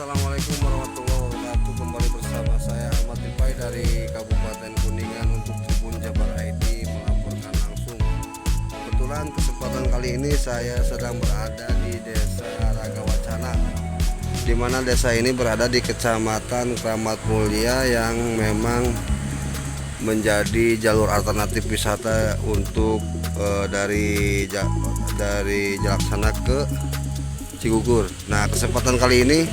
Assalamualaikum warahmatullahi wabarakatuh. Kembali bersama saya Ahmad Tipai dari Kabupaten Kuningan untuk Tribun Jabar ID melaporkan langsung. Kebetulan kesempatan kali ini saya sedang berada di Desa Ragawacana, di mana desa ini berada di Kecamatan Kramat Mulia yang memang menjadi jalur alternatif wisata untuk dari Jalaksana ke Cigugur. Nah, kesempatan kali ini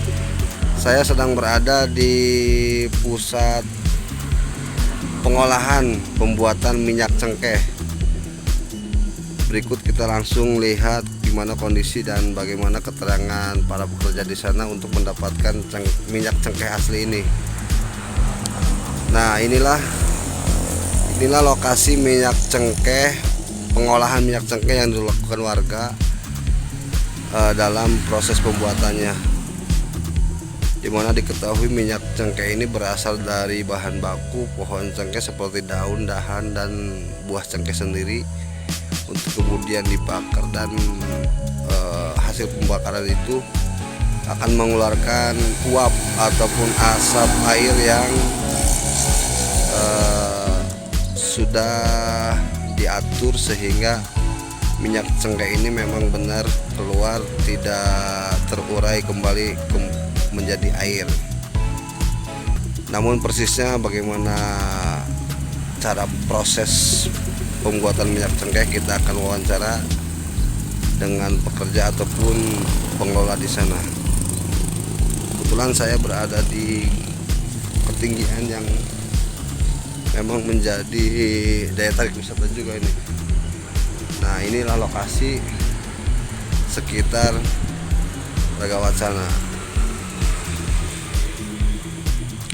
saya sedang berada di pusat pengolahan pembuatan minyak cengkeh. Berikut kita langsung lihat gimana kondisi dan bagaimana keterangan para pekerja di sana untuk mendapatkan minyak cengkeh asli ini. Nah, inilah lokasi minyak cengkeh, pengolahan minyak cengkeh yang dilakukan warga dalam proses pembuatannya, dimana diketahui minyak cengkeh ini berasal dari bahan baku pohon cengkeh seperti daun, dahan, dan buah cengkeh sendiri untuk kemudian dibakar, dan hasil pembakaran itu akan mengeluarkan uap ataupun asap air yang sudah diatur sehingga minyak cengkeh ini memang benar keluar, tidak terurai kembali menjadi air. Namun persisnya bagaimana cara proses pembuatan minyak cengkeh kita akan wawancara dengan pekerja ataupun pengelola di sana. Kebetulan saya berada di ketinggian yang memang menjadi daya tarik wisata juga ini. Nah, inilah lokasi sekitar Ragawacana.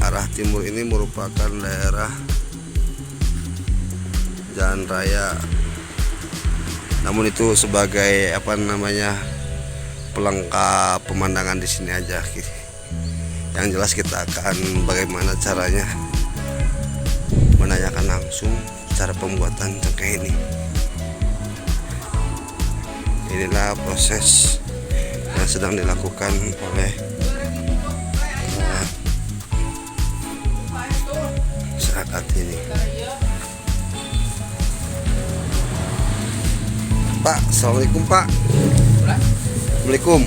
Arah timur ini merupakan daerah jalan raya. Namun itu sebagai pelengkap pemandangan di sini aja. Yang jelas kita akan bagaimana caranya menanyakan langsung cara pembuatan cengkeh ini. Inilah proses yang sedang dilakukan oleh masyarakat ini. Pak, assalamualaikum Pak. Assalamualaikum.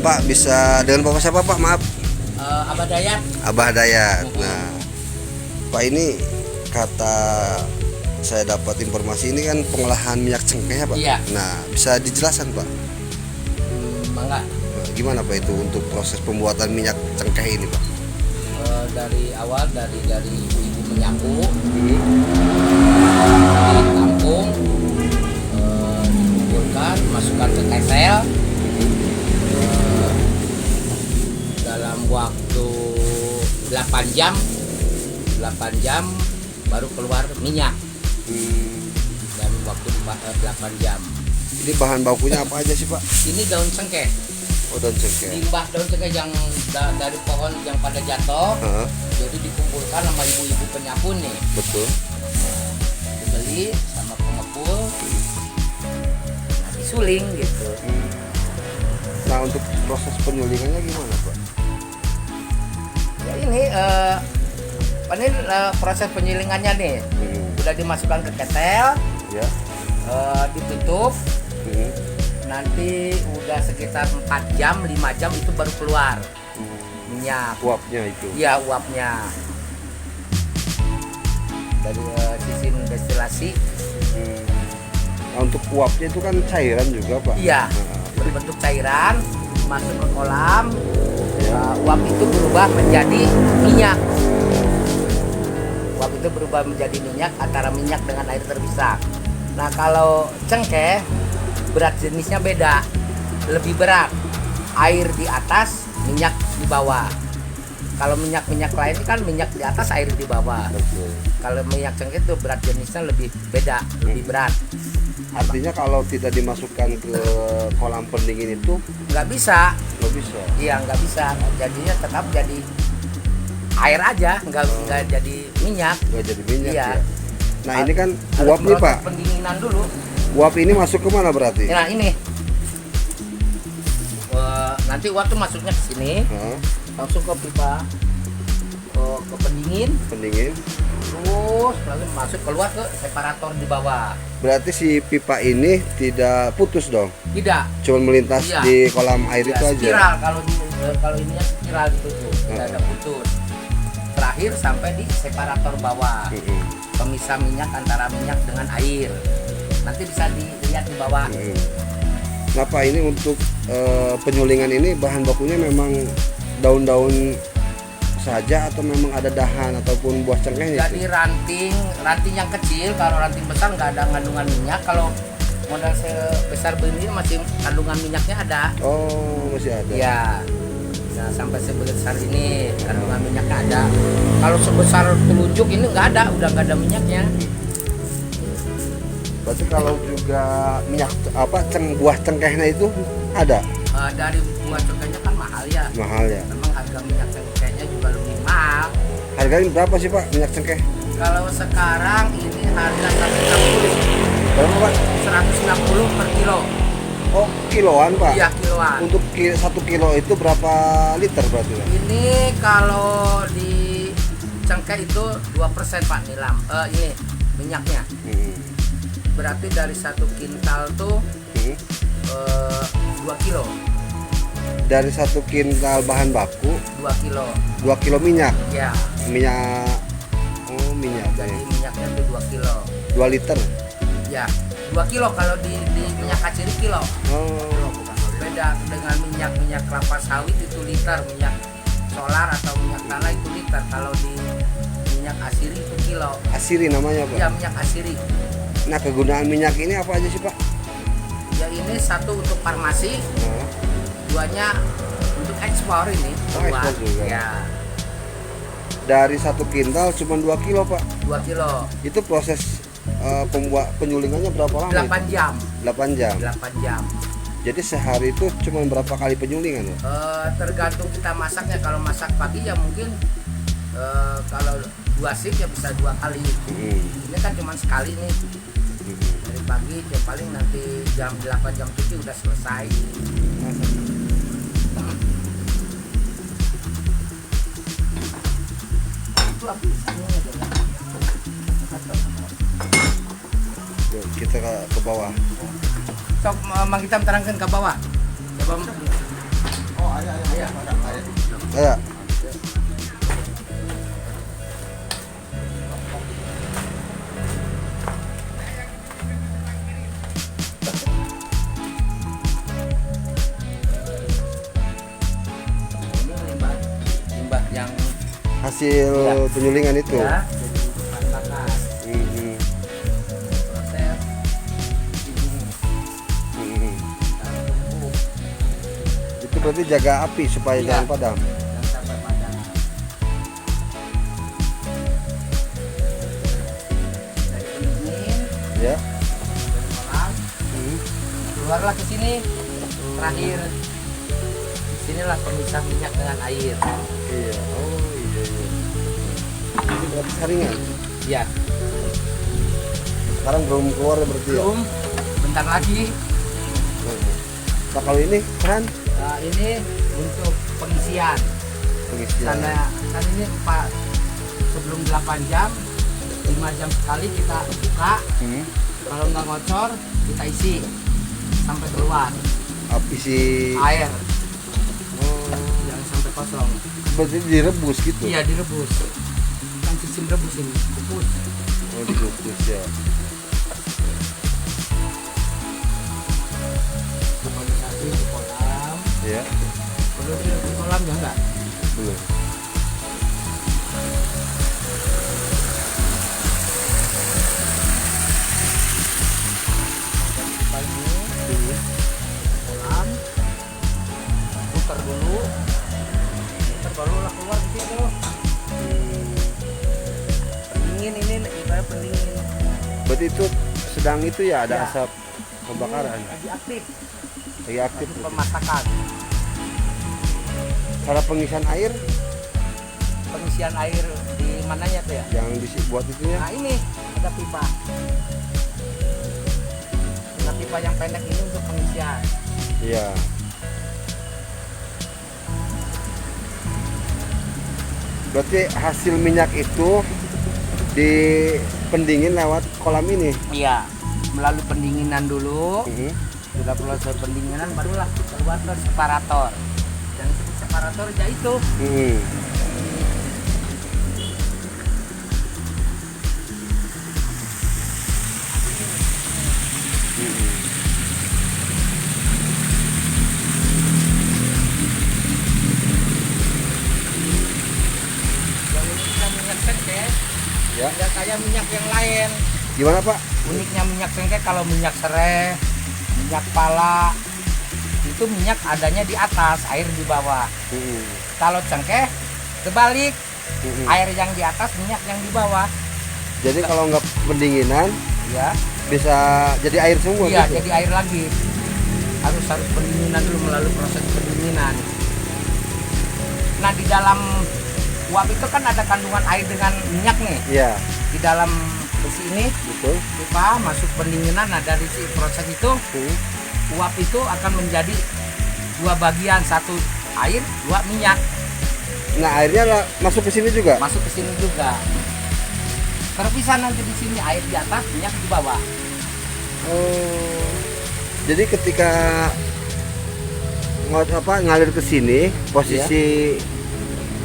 Pak, bisa dengan Bapak siapa Pak? Maaf. Abah Dayat. Abah Dayat. Nah, Pak, ini kata saya dapat informasi ini kan pengolahan minyak cengkeh ya Pak? Iya. Nah, bisa dijelaskan Pak? Mangga. Gimana Pak itu untuk proses pembuatan minyak cengkeh ini Pak? Dari awal dari ibu menyapu, ditampung, dikumpulkan, masukkan ke ketel. Dalam waktu 8 jam baru keluar minyak. Dan waktu 8 jam. Ini bahan bakunya apa aja sih Pak? Ini daun cengkeh. Oh, daun cengkeh. Limbah daun cengkeh yang dari pohon yang pada jatuh. Jadi dikumpulkan sama ibu-ibu penyapu nih. Betul. Dibeli sama pengepul. Nah, disuling gitu. Nah, untuk proses penyulingannya gimana Pak? Ya ini proses penyulingannya nih. Udah dimasukkan ke ketel. Ya. Ditutup. Nanti udah sekitar 4 jam, 5 jam itu baru keluar minyak. Uapnya itu? Iya, uapnya. Dari sistem destilasi. Nah, untuk uapnya itu kan cairan juga Pak? Iya, berbentuk cairan, masuk ke kolam. Uap itu berubah menjadi minyak. Uap itu berubah menjadi minyak, antara minyak dengan air terpisah. Nah, kalau cengkeh berat jenisnya beda, lebih berat, air di atas, minyak di bawah. Kalau minyak lain kan minyak di atas, air di bawah. Betul. Kalau minyak cengkeh itu berat jenisnya lebih beda, lebih berat. Artinya kalau tidak dimasukkan ke kolam pendingin itu Nggak bisa. nggak bisa? Iya, nggak bisa. Jadinya tetap jadi air aja, nggak jadi minyak. Nggak jadi minyak. Iya. Ya? Nah, ini kan Harus uap nih proses Pak. pendinginan dulu. Uap ini masuk ke mana berarti? Nah, ini Nanti uap tuh masuknya ke sini, Heeh, langsung ke pipa, ke pendingin, pendingin. terus lalu masuk keluar ke separator di bawah. Berarti si pipa ini tidak putus dong, Tidak, cuma melintas Iya. di kolam air ya, itu aja. spiral kalau ininya spiral gitu tuh, tidak ada putus. Terakhir sampai di separator bawah, Mm-mm, pemisah minyak antara minyak dengan air. Nanti bisa dilihat di bawah. mm-mm. Nah Pak, ini untuk penyulingan ini bahan bakunya memang daun-daun saja atau memang ada dahan ataupun buah cengkehnya? Jadi ranting yang kecil, kalau ranting besar nggak ada kandungan minyak. Kalau modal sebesar begini masih kandungan minyaknya ada. Oh, masih ada. Ya, nah sampai sebesar ini kandungan minyaknya ada. Kalau sebesar telunjuk ini nggak ada, udah nggak ada minyaknya. Berarti kalau juga minyak buah cengkehnya itu ada Dari buah cengkehnya kan mahal ya. mahal ya. Memang harga minyak cengkehnya juga lebih mahal. Harganya berapa sih Pak minyak cengkeh? Kalau sekarang ini harga 160, Berapa Pak? 160 per kilo. Oh, kiloan Pak. Iya, kiloan. Untuk 1 kilo itu berapa liter berarti Pak? Ini kalau di cengkeh itu 2% Pak nilam. Ini minyaknya. Hmm. Berarti dari 1 kintal tuh Hmm. 2 kilo. Dari 1 kintal bahan baku 2 kilo. 2 kilo minyak. Ya. Minyak. Oh, minyak. Jadi Ya. minyaknya tuh 2 kilo. 2 liter. Ya. 2 kilo kalau di minyak kaciri kilo. Oh. Beda dengan minyak kelapa sawit itu liter, minyak solar atau minyak tanah itu liter. Kalau di minyak asiri itu kilo. Asiri namanya Pak. Ya, minyak asiri. Nah, kegunaan minyak ini apa aja sih Pak? Ya, ini satu untuk farmasi, Nah, duanya untuk ekspor ini. Oh, keluar. ekspor juga. Ya, dari 1 kintal cuma 2 kilo Pak. 2 kilo. Itu proses penyulingannya berapa lama? 8 jam. 8 jam. 8 jam. Jadi sehari itu cuma berapa kali penyulingan ya? Tergantung kita masaknya. Kalau masak pagi ya mungkin kalau 2 shift ya bisa 2 kali. Ini kan cuma sekali nih. Dari pagi ya paling nanti jam 8 jam 7 udah selesai. Itu apisannya aja. Yuk, kita ke bawah. Sok Mang kita terangkan ke bawah. Coba. Oh, iya. Ya. Ini limbah yang Hasil Ya. penyulingan itu. ya jadi bahan bakar. Mhm. Proses ini Mhm. tumbuk Itu berarti jaga api supaya Iya. jangan padam. dan sampai pada dari pendingin Ya. dari kolam Mhm. keluarlah ke sini terakhir. Sinilah pemisah minyak dengan air. Iya. Oh iya iya. Ini berarti saringan. Ya, Sekarang belum keluar ya berarti ya. belum bentar lagi. Nah kalau ini keran Nah, ini untuk pengisian. pengisian. Karena kan ini sebelum 8 jam 5 jam sekali kita buka. Hmm. Kalau nggak ngocor kita isi sampai keluar Api si. air, Oh. jangan sampai kosong. Berarti direbus gitu. Iya, direbus, kan sistem rebus ini, rebus. Oh direbus ya. Normalisasi di kolam. Ya. Perlu di kolam ya enggak? Belum. Ini kolam, putar dulu lah keluar di situ. Pendingin ini ibarat pendingin. Berarti itu sedang itu ya ada Ya. asap pembakaran. Lagi aktif, Lagi aktif. lagi pemasakan. Cara pengisian air Pengisian air di mananya tuh ya? yang dibuat itu ya. Nah, ini ada pipa. Nah, pipa yang pendek ini untuk pengisian. Iya. Berarti hasil minyak itu dipendingin lewat kolam ini. Iya, melalui pendinginan dulu. Mhm. Sudah proses pendinginan barulah keluar ke separator. Dan separator ya itu. Mhm. Yang uniknya minyak cengkeh, Ya. tidak kayak minyak yang lain. Gimana Pak? Uniknya minyak cengkeh kalau minyak serai, minyak pala, itu minyak adanya di atas, air di bawah. Mhm. Kalau cengkeh kebalik, Mhm. air yang di atas, minyak yang di bawah. Jadi kalau nggak pendinginan Ya, bisa jadi air semua iya gitu? jadi air lagi. Harus pendinginan dulu melalui proses pendinginan. Nah di dalam uap itu kan ada kandungan air dengan minyak nih. Iya, Di dalam besi ini betul. pipa masuk pendinginan. Nah dari si proses itu Mhm. uap itu akan menjadi dua bagian, satu air, dua minyak. Nah airnya masuk ke sini juga? Masuk ke sini juga. Terpisah nanti di sini air di atas, minyak di bawah. Oh, jadi ketika ngalir ke sini,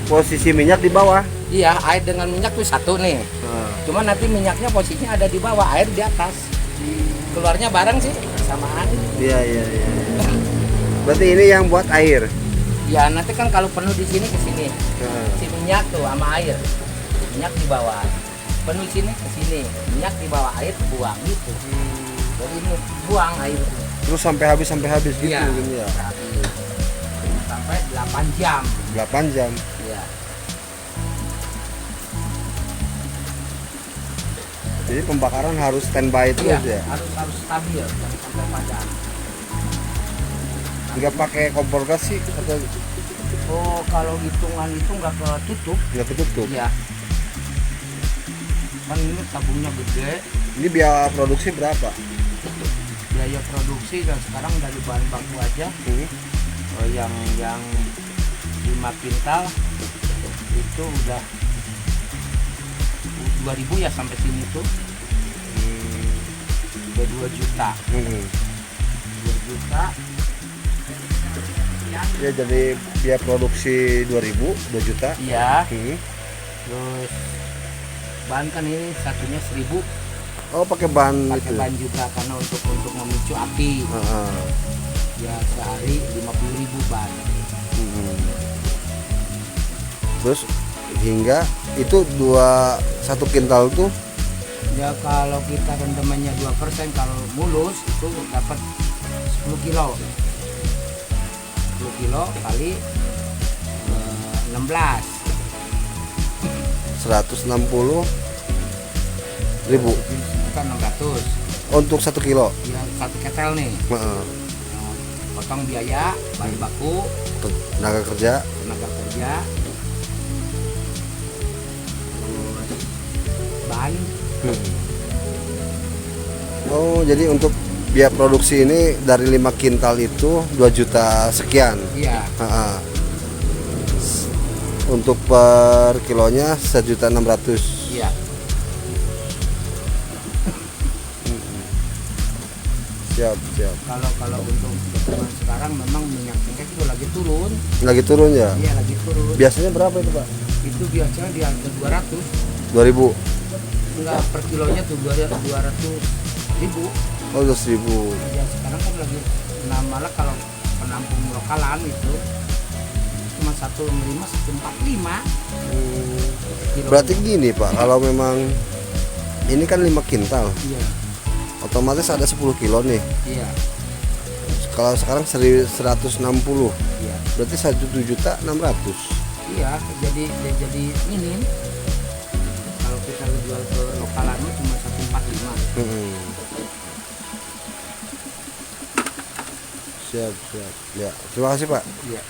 posisi minyak di bawah. Iya, air dengan minyak tuh satu nih. Nah, Cuma nanti minyaknya posisinya ada di bawah, air di atas. Keluarnya bareng sih, samaan. iya iya iya. Berarti ini yang buat air. Ya nanti kan kalau penuh di sini ke sini, Nah, si minyak tuh sama air, minyak di bawah. Penuh sini ke sini, minyak di bawah, air buang gitu. Jadi ini buang air. terus sampai habis gitu Iya. mungkin ya. Sampai 8 jam. 8 jam. Iya. Jadi pembakaran harus standby Iya, terus ya. harus stabil jangan sampai padam. Nggak pakai kompor gas sih atau Oh, kalau hitungan itu nggak ketutup. nggak ketutup? Iya. Kan ini tabungnya gede, Ini biaya produksi berapa? biaya produksi dan sekarang dari bahan baku aja yang 5 kintal itu udah 2.000 ya sampai sini tuh udah 2 juta. Hmm. 2 juta. Ya jadi biaya produksi 2.000, 2 juta. Iya. Hmm. Terus bahan kan ini satunya 1.000. Oh pakai ban Pakai itu. ban juga karena untuk memicu api. Ah, Ya sehari 50.000 ban. hmm. Terus hingga itu 1 kintal tuh Ya kalau kita rendemannya 2%, kalau mulus itu dapat 10 kilo. 10 kilo kali 16. 160.000 Kita 600. untuk 1 kilo. Ya satu ketel nih. Heeh. Nah, potong biaya bahan baku, Tenaga kerja. tenaga kerja, terus bahan. Oh jadi untuk biaya produksi ini dari 5 kintal itu 2 juta sekian. Iya. Ha-ha. Untuk per kilonya 1.600.000. Iya. Siap. Kalau untuk zaman sekarang memang minyak cengkeh itu lagi turun. Lagi turun ya. Iya lagi turun. Biasanya berapa itu Pak? Itu biasanya di harga 200. 2.000. Enggak, per kilonya tuh 200.000. Oh 200.000. Ya sekarang kan lagi, nah malah kalau penampung lokalan itu cuma 1,5 1,45 kilo. Berarti gini Pak, kalau memang ini kan 5 kintal, Iya, otomatis ada 10 kilo nih. iya, Kalau sekarang 160, iya. berarti 1.600.000. Iya, jadi minim. Kalau kita jual ke lokalannya cuma 1,45. Siap. Ya, terima kasih Pak. Iya.